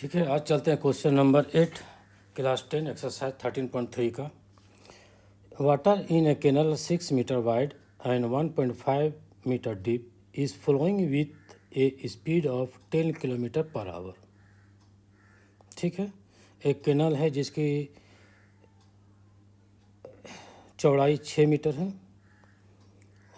ठीक है, आज चलते हैं क्वेश्चन नंबर 8 क्लास 10 एक्सरसाइज 13.3 का। Water in a canal 6 metre wide and 1.5 metre deep is flowing with a speed of 10 kilometre per hour. ठीक है, एक कैनल है जिसकी चौड़ाई 6 मीटर है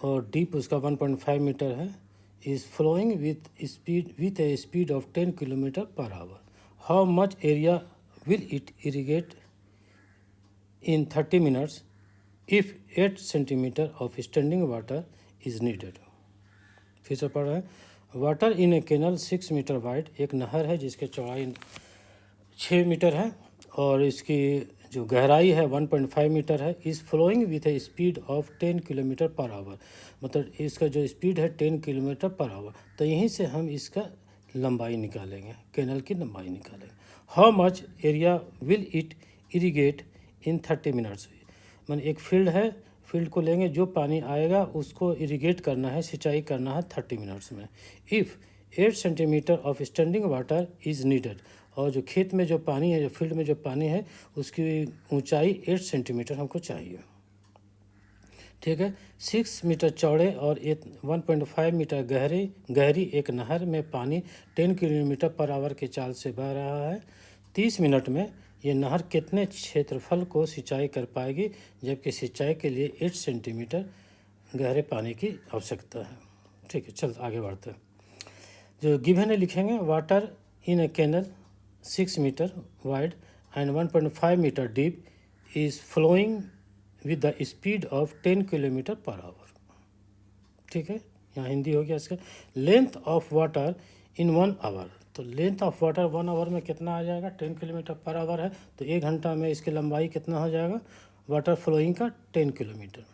और डीप उसका 1.5 मीटर है। Is flowing with a speed of 10 kilometre per hour. How much area will it irrigate in 30 minutes if 8 centimetre of standing water is needed. फिर से पढ़ रहे हैं। Water in a canal 6 metre wide, एक नहर है जिसकी चौड़ाई 6 मीटर है और इसकी जो गहराई है 1.5 मीटर है। Is flowing with a speed of 10 kilometre per hour, मतलब इसका जो स्पीड है 10 किलोमीटर पर आवर। तो यहीं से हम इसका लंबाई निकालेंगे, कैनल की लंबाई निकालेंगे। How much area will it irrigate in 30 minutes. मैंने एक फील्ड है, फील्ड को लेंगे, जो पानी आएगा उसको इरीगेट करना है, सिंचाई करना है 30 मिनट्स में। If 8 centimetre of standing water is needed, और जो खेत में जो पानी है, जो फील्ड में जो पानी है, उसकी ऊंचाई 8 सेंटीमीटर हमको चाहिए। ठीक है, 6 मीटर चौड़े और 1.5 मीटर गहरी एक नहर में पानी 10 किलोमीटर पर आवर के चाल से बह रहा है। 30 मिनट में ये नहर कितने क्षेत्रफल को सिंचाई कर पाएगी, जबकि सिंचाई के लिए 8 सेंटीमीटर गहरे पानी की आवश्यकता है। ठीक है, चल आगे बढ़ते हैं। जो गिवन है लिखेंगे। Water in a canal 6 metre wide and 1.5 metre deep is flowing with the speed of 10 kilometre per hour. ठीक है, यहाँ हिंदी हो गया इसका। Length of water in 1 hour, तो लेंथ ऑफ वाटर 1 आवर में कितना आ जाएगा, 10 किलोमीटर पर आवर है, तो 1 घंटा में इसकी लंबाई कितना हो जाएगा वाटर फ्लोइंग का, 10 किलोमीटर।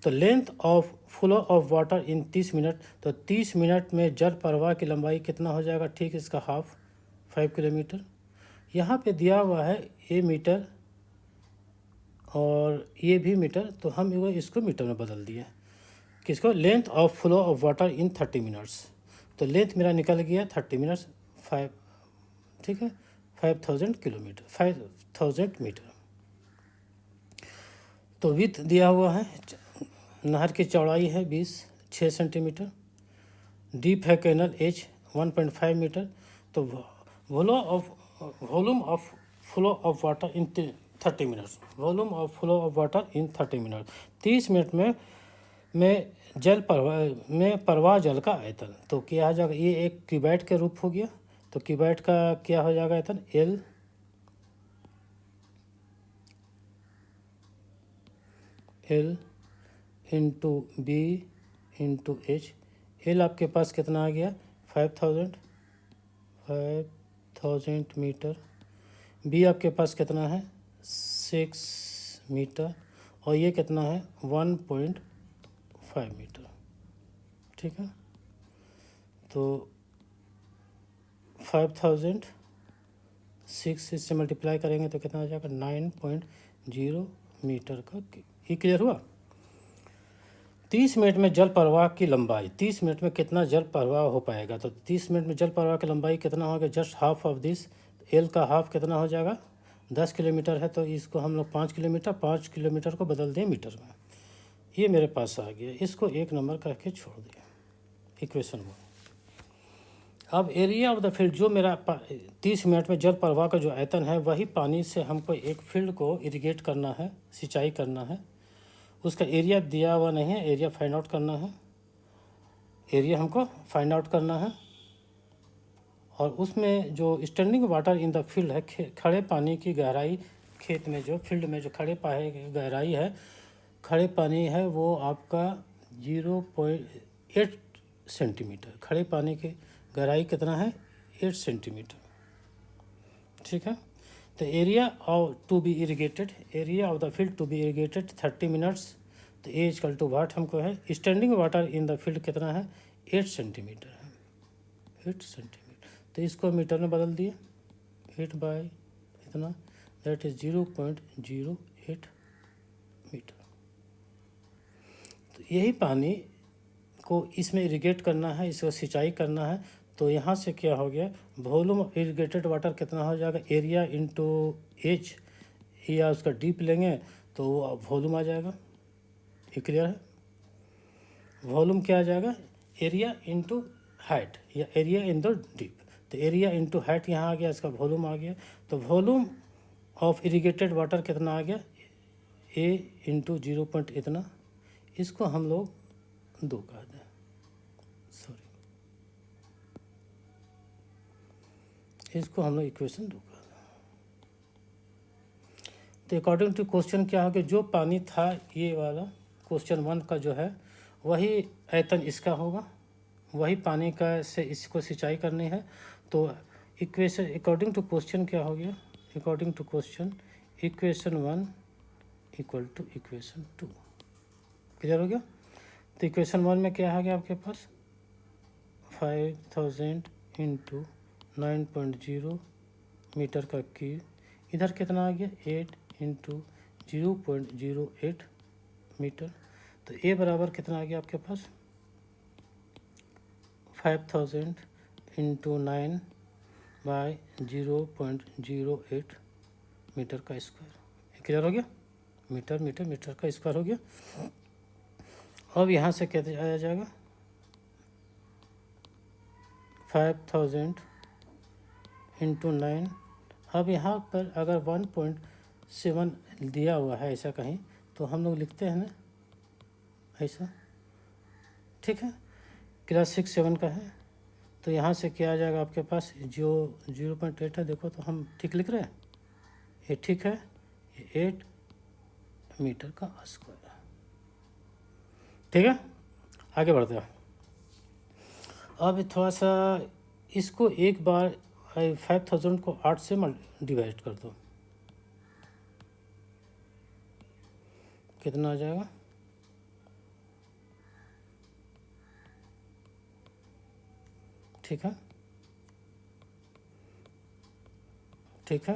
तो length of flow of water in 30 minute, तो 30 मिनट में जल प्रवाह की लंबाई कितना हो जाएगा, ठीक इसका हाफ, 5 किलोमीटर। यहाँ पे दिया हुआ है ये मीटर और ये भी मीटर, तो हम इसको मीटर में बदल दिए। किसको, length of flow of water in 30 minutes. तो लेंथ मेरा निकल गया 30 मिनट्स 5, ठीक है, 5000 किलोमीटर, 5000 मीटर। तो विथ दिया हुआ है, नहर की चौड़ाई है 6 सेंटीमीटर, डीप है कैनल एच 1.5 मीटर। तो volume of flow of water in 30 minutes, volume of flow of water in 30 minute, 30 minute में जल प्रवाह जल का आयतन। तो क्या हो जाएगा, ये एक क्यूबाइट के रूप हो गया, तो क्यूबाइट का क्या हो जाएगा आयतन, L into B into H. L आपके पास कितना आ गया, 5000 मीटर। बी आपके पास कितना है, 6 मीटर, और ये कितना है 1.5 मीटर। ठीक है, तो 5006 इससे मल्टीप्लाई करेंगे तो कितना आ जाएगा, 9.0 मीटर का। ये क्लियर हुआ। 30 मिनट में जल प्रवाह की लंबाई, 30 मिनट में कितना जल प्रवाह हो पाएगा, तो 30 मिनट में जल प्रवाह की लंबाई कितना होगा, just half of this. L का हाफ कितना हो जाएगा, 10 किलोमीटर है, तो इसको हम लोग 5 किलोमीटर को बदल दें मीटर में। ये मेरे पास आ गया, इसको 1 नंबर करके छोड़ दिया, इक्वेशन 1। अब एरिया ऑफ द फील्ड, जो मेरा 30 मिनट में जल प्रवाह का जो आयतन है, वही पानी से हमको एक फील्ड को इरिगेट करना है, सिंचाई करना है। उसका एरिया दिया हुआ नहीं है, एरिया फाइंड आउट करना है, एरिया हमको फाइंड आउट करना है। और उसमें जो standing water in the field है, खड़े पानी की गहराई, खेत में जो फील्ड में जो खड़े पानी की गहराई है, खड़े पानी है वो आपका 0.8 सेंटीमीटर। खड़े पानी की गहराई कितना है, 8 सेंटीमीटर। ठीक है, तो area of to be irrigated, area of the field to be irrigated 30 minutes, तो ए इक्वल टू वाट हमको है, standing water in the field कितना है, 8 सेंटीमीटर है, 8 सेंटीमीटर। तो इसको मीटर में बदल दिए, 8 बाई इतना, दैट इज 0.08 मीटर। तो यही पानी को इसमें इरीगेट करना है, इसको सिंचाई करना है, तो यहाँ से क्या हो गया, वॉल्यूम ऑफ इरिगेटेड वाटर कितना हो जाएगा, एरिया इंटू एच, या उसका डीप लेंगे तो वॉल्यूम आ जाएगा। ये क्लियर है? वॉल्यूम क्या आ जाएगा, एरिया इंटू हाइट या एरिया इन द डीप। तो एरिया इंटू हाइट यहाँ आ गया, इसका वॉल्यूम आ गया। तो वॉल्यूम ऑफ इरिगेटेड वाटर कितना आ गया, ए इंटू 0 पॉइंट इतना, इसको हम लोग 2 कह दें, सॉरी, इसको हम लोग इक्वेशन 2 कह दें। तो अकॉर्डिंग टू क्वेश्चन क्या हो गया, जो पानी था ये वाला क्वेश्चन 1 का जो है वही आयतन इसका होगा, वही पानी का से इसको सिंचाई करनी है। तो इक्वेशन अकॉर्डिंग टू क्वेश्चन क्या हो गया, according to question equation 1 equal to equation 2। Clear हो गया? तो इक्वेशन 1 में क्या आ गया आपके पास, 5000 इंटू 9.0 मीटर का क्यूब, इधर कितना आ गया 8 इंटू 0.08 मीटर। तो ए बराबर कितना आ गया आपके पास, 5000 इंटू 9 बाई 0.08 मीटर का स्क्वायर। क्लियर हो गया? मीटर मीटर मीटर का स्क्वायर हो गया। अब यहाँ से क्या आया जाएगा, 5000 इंटू 9। अब यहाँ पर अगर 1.7 दिया हुआ है ऐसा कहीं, तो हम लोग लिखते हैं ना ऐसा, ठीक है, क्लास 6-7 का है। तो यहाँ से क्या आ जाएगा आपके पास, जो 0.8 है, देखो तो हम ठीक लिख रहे हैं, ये ठीक है, ये 8 मीटर का स्क्वायर। ठीक है, आगे बढ़ते हैं। अब थोड़ा सा इसको एक बार 5000 को 8 से डिवाइड कर दो, कितना आ जाएगा, ठीक है, ठीक है,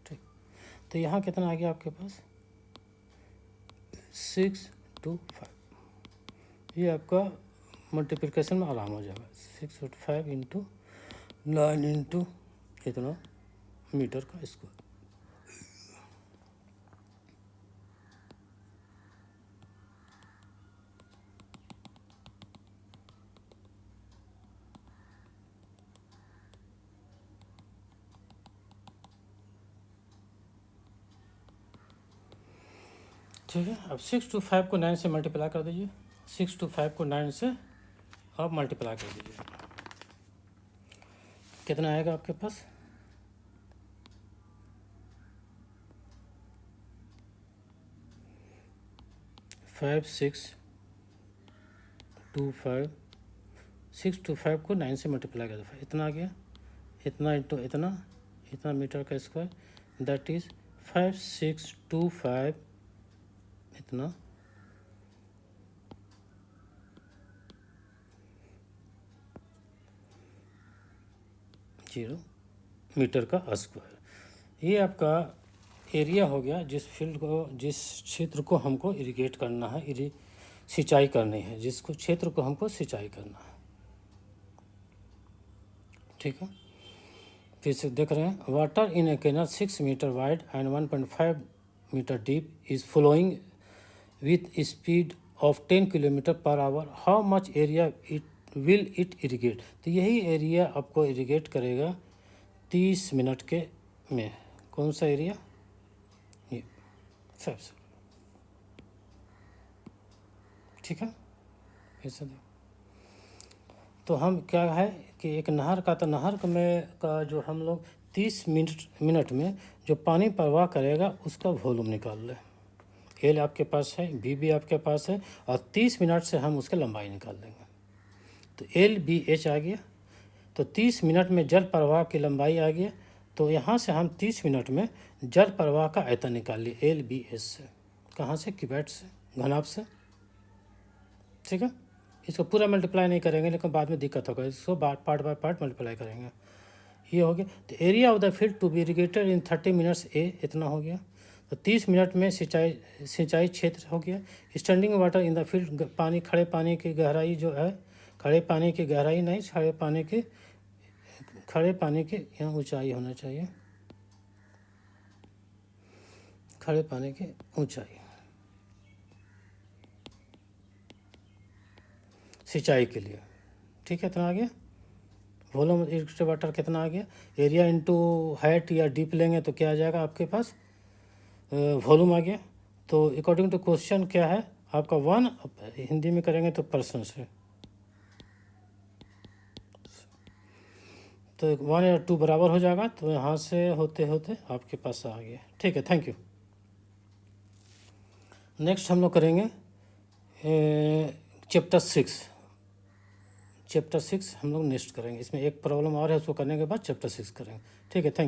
ठीक। तो यहाँ कितना आ गया आपके पास, 625। ये आपका मल्टीप्लिकेशन में आराम हो जाएगा, 625 इंटू 9 इंटू इतना मीटर का स्क्वायर। ठीक है, अब 625 को 9 से मल्टीप्लाई कर दीजिए, 625 को 9 से अब मल्टीप्लाई कर दीजिए, कितना आएगा आपके पास, 5625, 625 को 9 से मल्टीप्लाई कर दो, इतना आ गया, इतना इंटू इतना, इतना मीटर का स्क्वायर, दैट इज़ 5625 इतना 0 मीटर का स्क्वायर। ये आपका एरिया हो गया जिस फील्ड को, जिस क्षेत्र को हमको इरिगेट करना है, सिंचाई करनी है, जिसको क्षेत्र को हमको सिंचाई करना है। ठीक है, फिर से देख रहे हैं, water in a canal 6 metre wide and 1.5 metre deep is flowing with speed of 10 kilometre per hour, how much area will it irrigate. तो यही एरिया आपको इरिगेट करेगा 30 मिनट के में। कौन सा एरिया, ये सबसे, ठीक है, ऐसा देखो। तो हम क्या है कि एक नहर का, तो नहर में का जो हम लोग 30 मिनट में जो पानी प्रवाह करेगा उसका वॉल्यूम निकाल लें। एल आपके पास है, बी भी आपके पास है, और 30 मिनट से हम उसकी लंबाई निकाल लेंगे। तो एल बी एच आ गया, तो 30 मिनट में जल प्रवाह की लंबाई आ गया। तो यहाँ से हम 30 मिनट में जल प्रवाह का आयतन निकाल लिए एल बी एच से, कहाँ से, क्यूबेट से, घनाभ से। ठीक है, इसको पूरा मल्टीप्लाई नहीं करेंगे, लेकिन बाद में दिक्कत होगा, इसको पार्ट बाय पार्ट मल्टीप्लाई करेंगे। ये हो गया। तो area of the field to be irrigated in 30 minutes ए इतना हो गया। तो 30 मिनट में सिंचाई क्षेत्र हो गया। Standing water in the field, पानी, खड़े पानी की गहराई जो है, खड़े पानी की गहराई नहीं, खड़े पानी की यहाँ ऊंचाई होना चाहिए, खड़े पानी की ऊंचाई सिंचाई के लिए। ठीक है, इतना आ गया। वॉल्यूम इरेक्टेड वाटर कितना आ गया, एरिया इंटू हाइट या डीप लेंगे तो क्या आ जाएगा आपके पास, वॉल्यूम आ गया। तो अकॉर्डिंग टू क्वेश्चन क्या है आपका 1, हिंदी में करेंगे तो पर्सन से, तो 1 या 2 बराबर हो जाएगा। तो यहाँ से होते होते आपके पास आ गया। ठीक है, थैंक यू। नेक्स्ट हम लोग करेंगे चैप्टर 6 हम लोग नेक्स्ट करेंगे। इसमें एक प्रॉब्लम और है, उसको करने के बाद चैप्टर 6 करेंगे। ठीक है, थैंक यू।